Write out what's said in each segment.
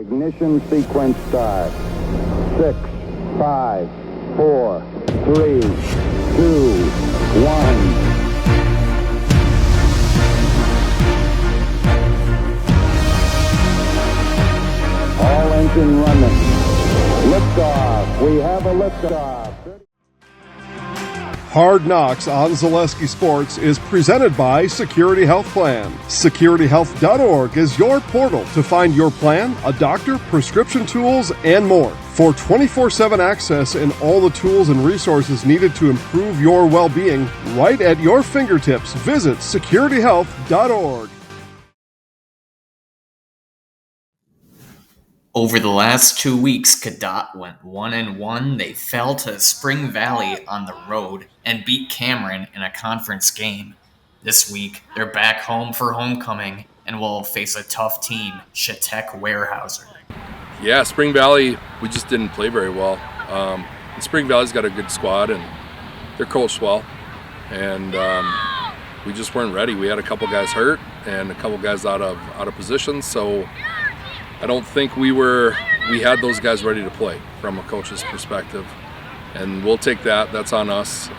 Ignition sequence start. 6, 5, 4, 3, 2, 1. All engine running. Liftoff. We have a liftoff. Hard Knocks on Zaleski Sports is presented by Security Health Plan. SecurityHealth.org is your portal to find your plan, a doctor, prescription tools, and more. For 24/7 access and all the tools and resources needed to improve your well-being, right at your fingertips, visit SecurityHealth.org. Over the last 2 weeks, Cadott went 1-1. They fell to Spring Valley on the road and beat Cameron in a conference game. This week, they're back home for homecoming and will face a tough team, Shatek Weyerhaeuser. Yeah, Spring Valley, we just didn't play very well. Spring Valley's got a good squad and they're coached well. And we just weren't ready. We had a couple guys hurt and a couple guys out of position, so I don't think we had those guys ready to play from a coach's perspective, and we'll take that. That's on us,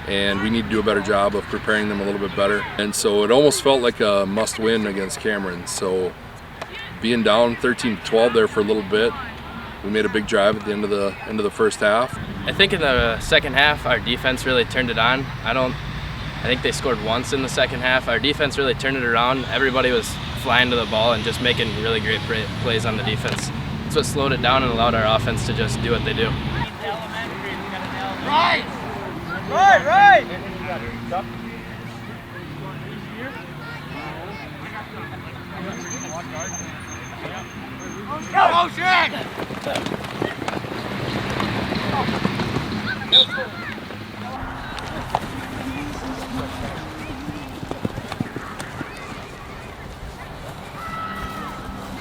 and we need to do a better job of preparing them a little bit better. And so it almost felt like a must-win against Cameron. So being down 13-12 there for a little bit, we made a big drive at the end of the first half. I think in the second half, our defense really turned it on. I think they scored once in the second half. Our defense really turned it around. Everybody was flying to the ball and just making really great plays on the defense. That's what slowed it down and allowed our offense to just do what they do. Right! Right! Go, Jack!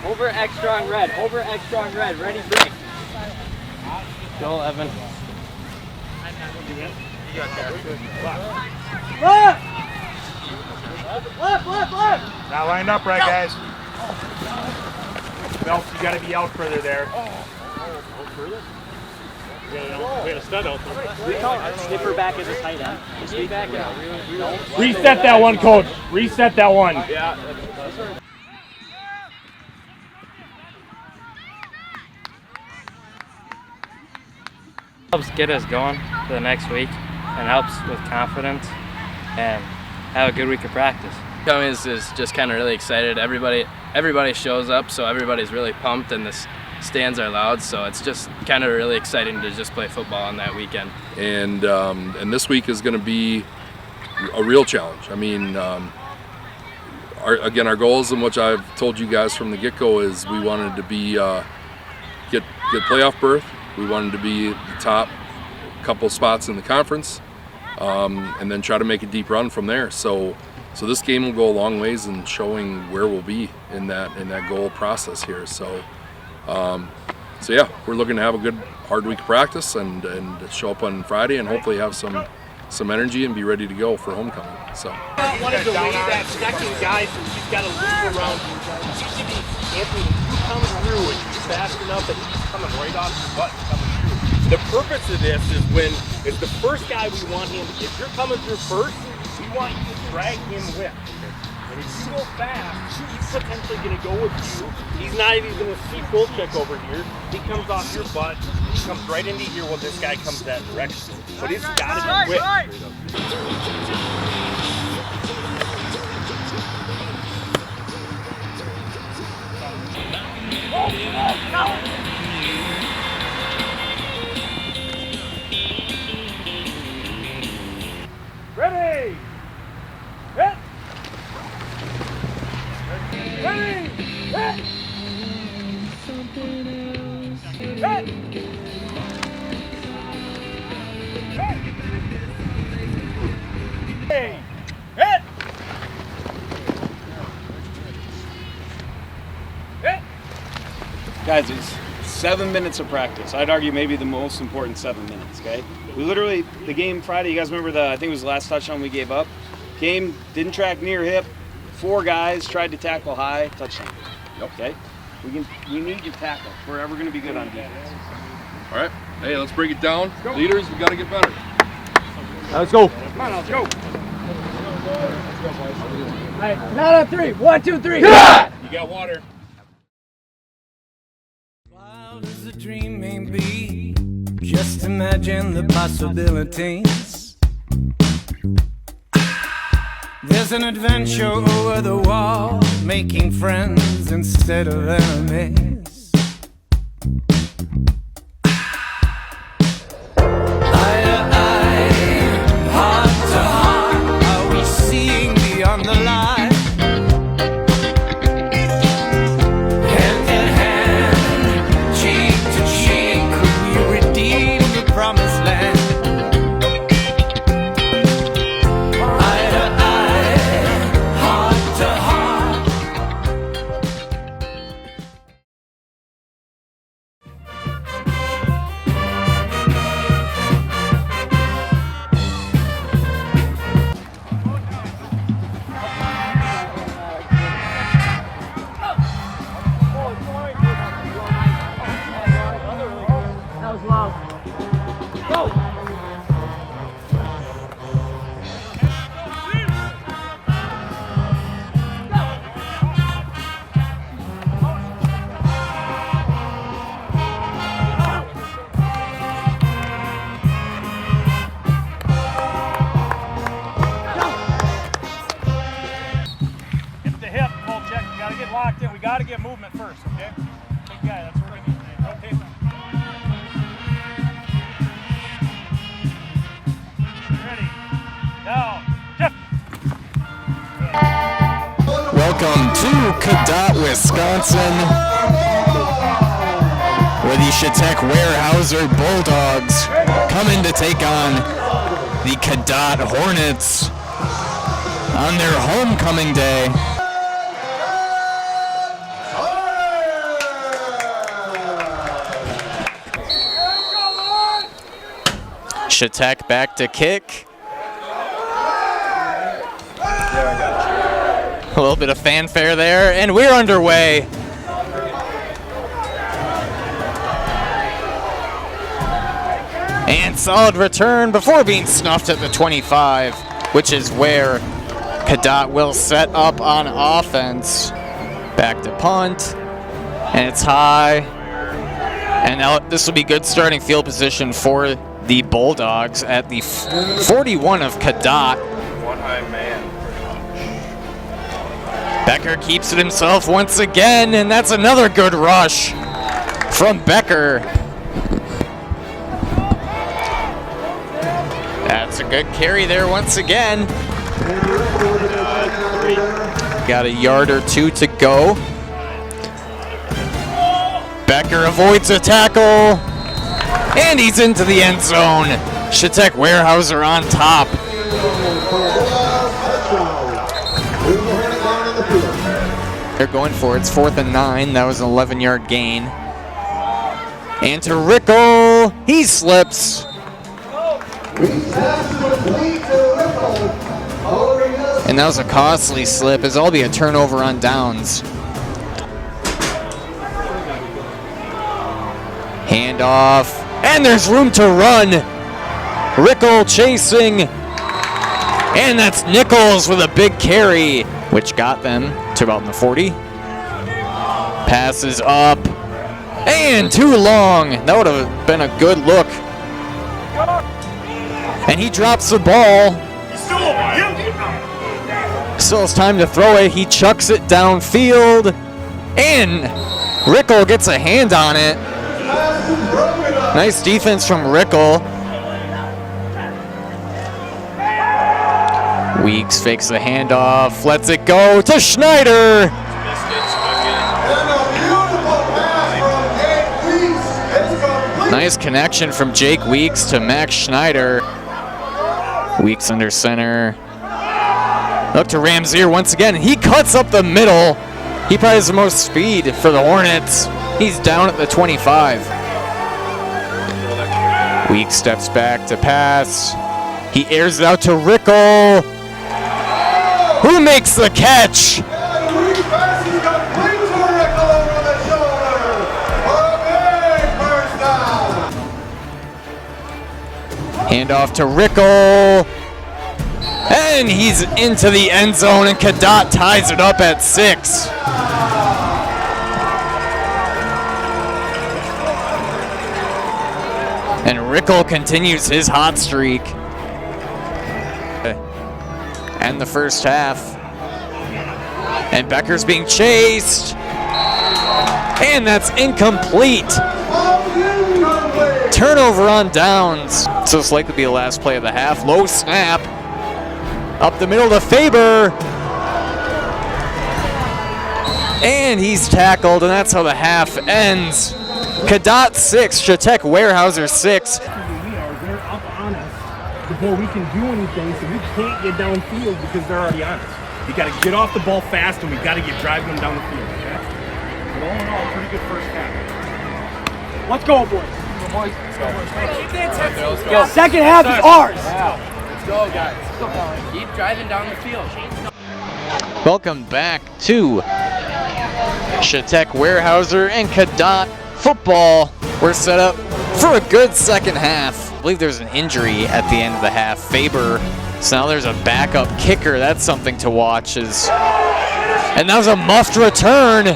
Over X strong red, ready break. Go, Evan. Left! Now line up right, guys. Belt, you gotta be out further there. Further? We got a stud out there. We call it snipper back as a tight end. Snip back and Reset that one, coach. Reset that one. Yeah. Helps get us going for the next week and helps with confidence and have a good week of practice. Cummings is just kind of really excited. Everybody shows up, so everybody's really pumped and the stands are loud, so it's just kind of really exciting to just play football on that weekend. And this week is going to be a real challenge. I mean, our goals, and which I've told you guys from the get-go, is we wanted to be get playoff berth. We wanted to be the top couple spots in the conference, and then try to make a deep run from there. So this game will go a long ways in showing where we'll be in that goal process here. So yeah, we're looking to have a good hard week of practice and show up on Friday and hopefully have some energy and be ready to go for homecoming. So One of the ways that second guy, since he's got a loop around you, usually Anthony, you come through and you're fast enough that he's coming right off your butt coming through. The purpose of this is when it's the first guy we want him, if you're coming through first, we want you to drag him with. And if you go fast, he's potentially going to go with you. He's not even going to see full check over here. He comes off your butt. He comes right into here when this guy comes that direction. But it's got to be quick. Ready! Hit! Ready! Hit! Hit! Hey! Hit! Hit! Guys, it's 7 minutes of practice. I'd argue maybe the most important 7 minutes, okay? We literally, the game Friday, you guys remember I think it was the last touchdown we gave up? Game didn't track near hip. 4 guys tried to tackle high, touchdown. Okay? We need to tackle. We're ever going to be good on defense. All right. Hey, let's break it down. Leaders, we got to get better. Let's go. Come on, let's go. All right, count on 3. 1, 2, 3. You got water. Wild as a dream may be, just imagine the possibilities. There's an adventure over the wall, making friends instead of enemies. Eye to eye, heart to heart, are we seeing beyond the lie? Hand in hand, cheek to cheek, could we redeem the promised land? Eye to eye, heart to heart. That was low. Go. Hip to hip, full check. We got to get locked in. We got to get movement first, okay? Big guy, that's what we need. Okay. Ready. Down. Tip. Welcome to Cadott, Wisconsin, where the Shatek Weyerhaeuser Bulldogs come in to take on the Cadott Hornets on their homecoming day. Shatek back to kick. A little bit of fanfare there, and we're underway. And solid return before being snuffed at the 25, which is where Cadott will set up on offense. Back to punt, and it's high. And now this will be good starting field position for the Bulldogs at the 41 of Cadott. One high man. Becker keeps it himself once again, and that's another good rush from Becker. That's a good carry there once again. Got a yard or two to go. Becker avoids a tackle, and he's into the end zone. Shatek Weyerhaeuser on top. They're going for it. It's 4th and 9. That was an 11-yard gain. And to Rickle, he slips. And that was a costly slip, as it'll be a turnover on downs. Handoff, and there's room to run. Rickle chasing, and that's Nichols with a big carry, which got them to about the 40. Passes up, and too long. That would have been a good look. And he drops the ball. Still has time to throw it. He chucks it downfield, and Rickle gets a hand on it. Nice defense from Rickle. Weeks fakes the handoff, lets it go to Schneider. Nice connection from Jake Weeks to Max Schneider. Weeks under center. Look to Ramsey once again, and he cuts up the middle. He probably has the most speed for the Hornets. He's down at the 25. Weeks steps back to pass. He airs it out to Rickle, who makes the catch. handoff to Rickle. And he's into the end zone, and Cadott ties it up at 6. And Rickle continues his hot streak. And the first half. And Becker's being chased. And that's incomplete. Turnover on downs. So it's likely to be the last play of the half. Low snap. Up the middle to Faber. And he's tackled, and that's how the half ends. Cadott 6, Shatek Weyerhaeuser 6. They're up on us before we can do anything, so we can't get downfield because they're already on us. You got to get off the ball fast, and we got to get driving them down the field. Okay? But all in all, pretty good first half. Let's go, boys. Let's go. Second half is ours. Let's go, guys. Keep driving down the field. Welcome back to Shatek Weyerhaeuser and Cadott football. We're set up for a good second half. I believe there's an injury at the end of the half. Faber. So now there's a backup kicker. That's something to watch. And that was a muffed return.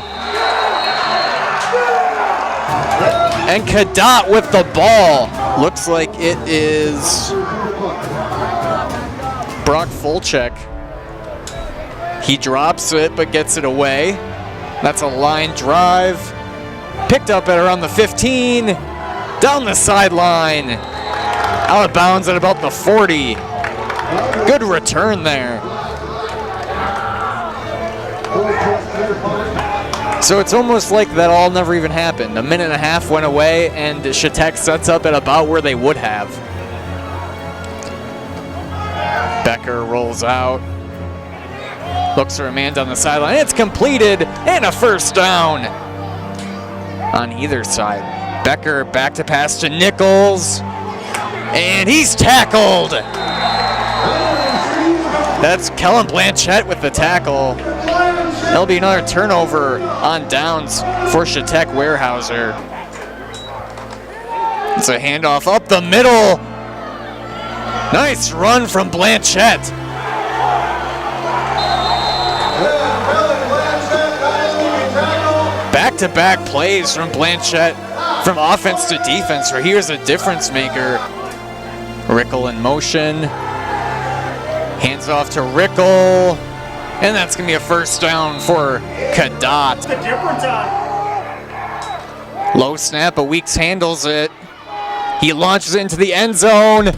And Cadott with the ball. Looks like it is Brock Fulchek. He drops it but gets it away. That's a line drive. Picked up at around the 15. Down the sideline. Out of bounds at about the 40. Good return there. So it's almost like that all never even happened. A minute and a half went away, and Shatek sets up at about where they would have. Becker rolls out. Looks for a man down the sideline. It's completed, and a first down on either side. Becker back to pass to Nichols, and he's tackled. That's Kellen Blanchette with the tackle. There'll be another turnover on downs for Shatek Weyerhaeuser. It's a handoff up the middle. Nice run from Blanchette. Back-to-back plays from Blanchette from offense to defense, where here's a difference maker. Rickle in motion. Hands off to Rickle. And that's going to be a first down for Cadott. The difference on. Low snap, but Weeks handles it. He launches it into the end zone.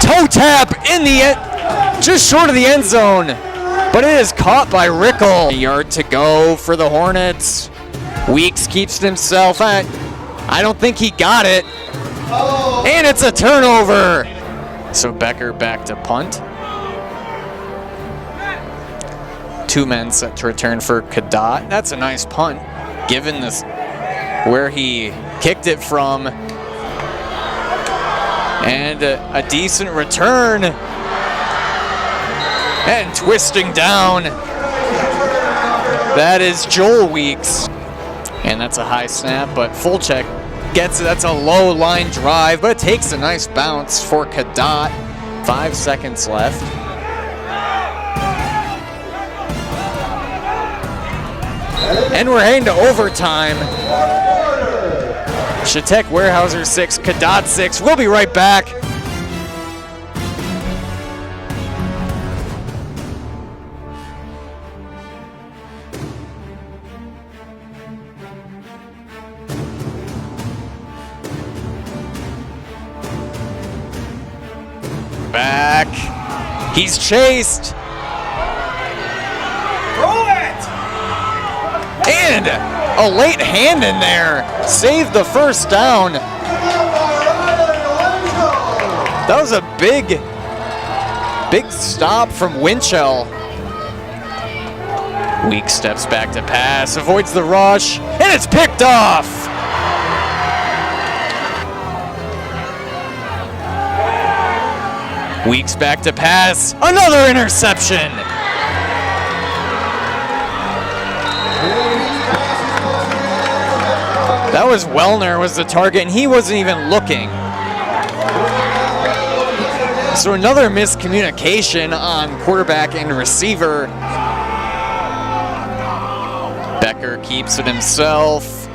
Toe tap in the end, just short of the end zone. But it is caught by Rickle. A yard to go for the Hornets. Weeks keeps it himself. I don't think he got it. And it's a turnover. So Becker back to punt. 2 men set to return for Cadott. That's a nice punt, given this where he kicked it from. And a decent return. And twisting down. That is Joel Weeks. And that's a high snap, but Fulchek gets it. That's a low line drive, but it takes a nice bounce for Cadott. 5 seconds left. And we're heading to overtime. Shatek Weyerhaeuser 6, Cadott 6. We'll be right back. Back. He's chased. Throw it! And a late hand in there. Saved the first down. That was a big stop from Winchell. Weeks steps back to pass, avoids the rush, and it's picked off. Weeks back to pass, another interception. That was Wellner was the target, and he wasn't even looking. So another miscommunication on quarterback and receiver. Becker keeps it himself.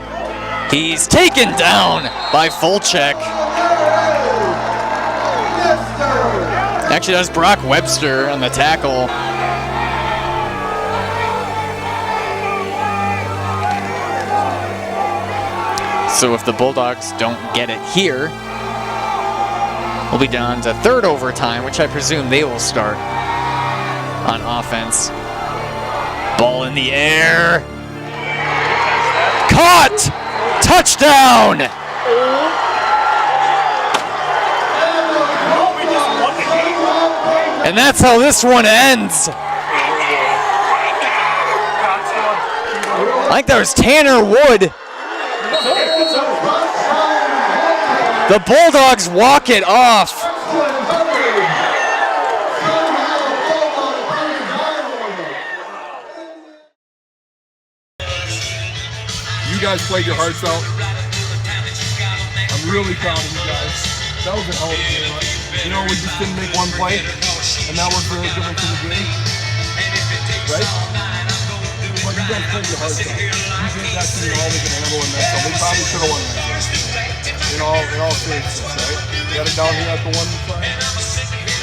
He's taken down by Fulchek. Actually, that's Brock Webster on the tackle. So if the Bulldogs don't get it here, we'll be down to third overtime, which I presume they will start on offense. Ball in the air. Caught! Touchdown! And that's how this one ends. I think that was Tanner Wood. The Bulldogs walk it off. You guys played your hearts out. I'm really proud of you guys. That was a hell of a game. You know, we just didn't make one play, and that was the difference in the game. Right? But you guys played your hearts out. You think that team all they can handle in that, so they probably should have won that game. In all seriousness, right? We got it down here at the 1 side.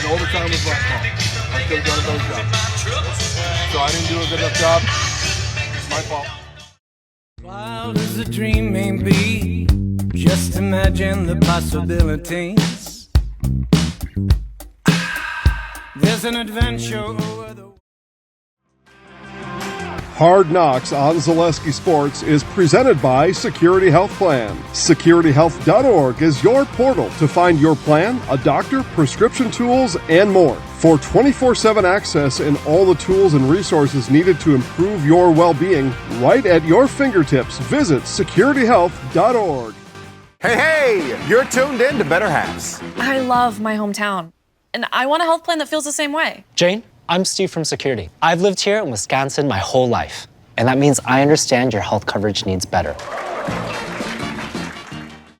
And overtime was my fault. I could have done a better job. So I didn't do a good enough job. It's my fault. Wild as a dream may be, just imagine the possibilities. There's an adventure over the... Hard Knocks on Zaleski Sports is presented by Security Health Plan. SecurityHealth.org is your portal to find your plan, a doctor, prescription tools, and more. For 24/7 access and all the tools and resources needed to improve your well-being, right at your fingertips, visit SecurityHealth.org. Hey, you're tuned in to Better Halves. I love my hometown, and I want a health plan that feels the same way. Jane, I'm Steve from Security. I've lived here in Wisconsin my whole life, and that means I understand your health coverage needs better.